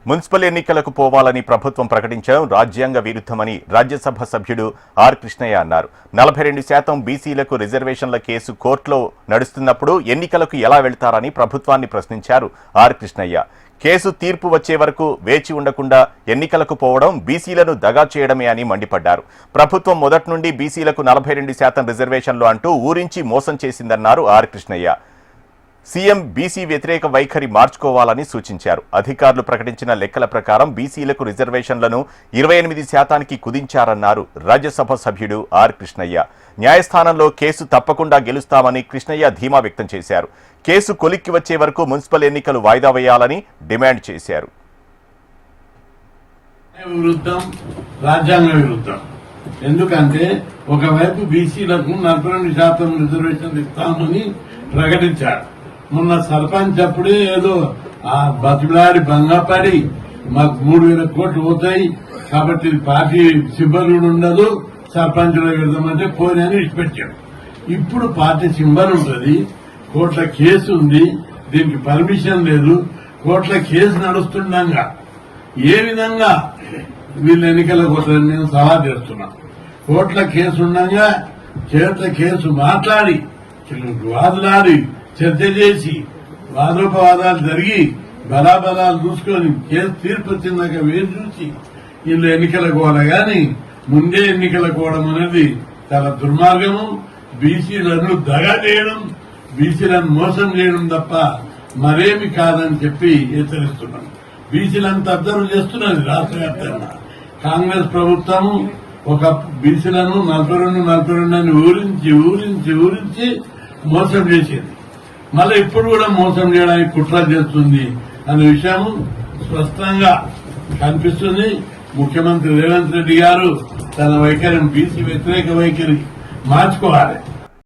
Municipal ఎన్నికలకు పోవాలని ప్రభుత్వం ప్రకటించడం రాజ్యాంగ విరుద్ధమని రాజ్యసభ సభ్యుడు ఆర్ కృష్ణయ్య అన్నారు. 42% బీసీలకు రిజర్వేషన్ల కేసు కోర్టులో నడుస్తున్నప్పుడు ఎన్నికలకు ఎలా వెళ్తారని ప్రభుత్వాన్ని ప్రశ్నించారు ఆర్ కృష్ణయ్య. కేసు తీర్పు వచ్చే వరకు వేచి ఉండకుండా ఎన్నికలకు పోవడం బీసీలను దగా చేయడమే అని మండిపడ్డారు. ప్రభుత్వం మొదటి నుండి బీసీలకు 42% రిజర్వేషన్లు అంటూ ఊరించి మోసం చేసిందన్నారు ఆర్ కృష్ణయ్య. సీఎం బీసీ వ్యతిరేక వైఖరి మార్చుకోవాలని సూచించారు. అధికారులు ప్రకటించిన లెక్కల ప్రకారం బీసీలకు రిజర్వేషన్లను 28% కుదించారన్నారు రాజ్యసభ సభ్యుడు ఆర్ కృష్ణయ్య. న్యాయస్థానంలో కేసు తప్పకుండా గెలుస్తామని కృష్ణయ్య ధీమా వ్యక్తం చేశారు. కేసు కొలిక్కి వచ్చే వరకు మున్సిపల్ ఎన్నికలు వాయిదా వేయాలని డిమాండ్ చేశారు. రాజ్యాంగ విరుద్ధం. ఎందుకంటే ఒకవైపు బీసీలకు 42% రిజర్వేషన్ ఇస్తామని ప్రకటించారు. మొన్న సర్పంచ్ అప్పుడే ఏదో ఆ బతిలాడి భంగపడి మాకు 3,000 కోట్లు పోతాయి కాబట్టి పార్టీ సింబల్ ఉండదు, సర్పంచ్లో వెళ్దామంటే పోయినని ఇచ్చిపెట్టాడు. ఇప్పుడు పార్టీ సింబల్ ఉంటుంది, కోట్ల కేసు ఉంది, దీనికి పర్మిషన్ లేదు, కోట్ల కేసు నడుస్తుండగా ఏ విధంగా వీళ్ళు ఎన్నికలకు వస్తారని నేను సవాల్ చేస్తున్నాను. కోట్ల కేసు ఉండగా చేత కేసు మాట్లాడి వాదులాడి చర్చ చేసి వాదోపవాదాలు జరిగి బలాబలాలు చూసుకొని కేసు తీర్పు వచ్చిందాక వేరు చూసి వీళ్ళు ఎన్నికలకు పోవాలి గాని ముందే ఎన్నికలకు పోవడం అనేది చాలా దుర్మార్గము. బీసీలను దగా చేయడం, బీసీలను మోసం చేయడం తప్ప మరేమి కాదని చెప్పి హెచ్చరిస్తున్నాం. బీసీలంతా అబ్జర్వ్ చేస్తున్నది రాష్ట్ర వ్యాప్తంగా. కాంగ్రెస్ ప్రభుత్వము ఒక బీసీలను 42 అని ఊరించి మోసం చేసేది. మళ్ళీ ఇప్పుడు కూడా మోసం చేయడానికి కుట్ర చేస్తుంది అనే విషయం స్పష్టంగా కనిపిస్తుంది. ముఖ్యమంత్రి రేవంత్ రెడ్డి గారు తన వైఖరిని బీసీ వ్యతిరేక వైఖరి మార్చుకోవాలి.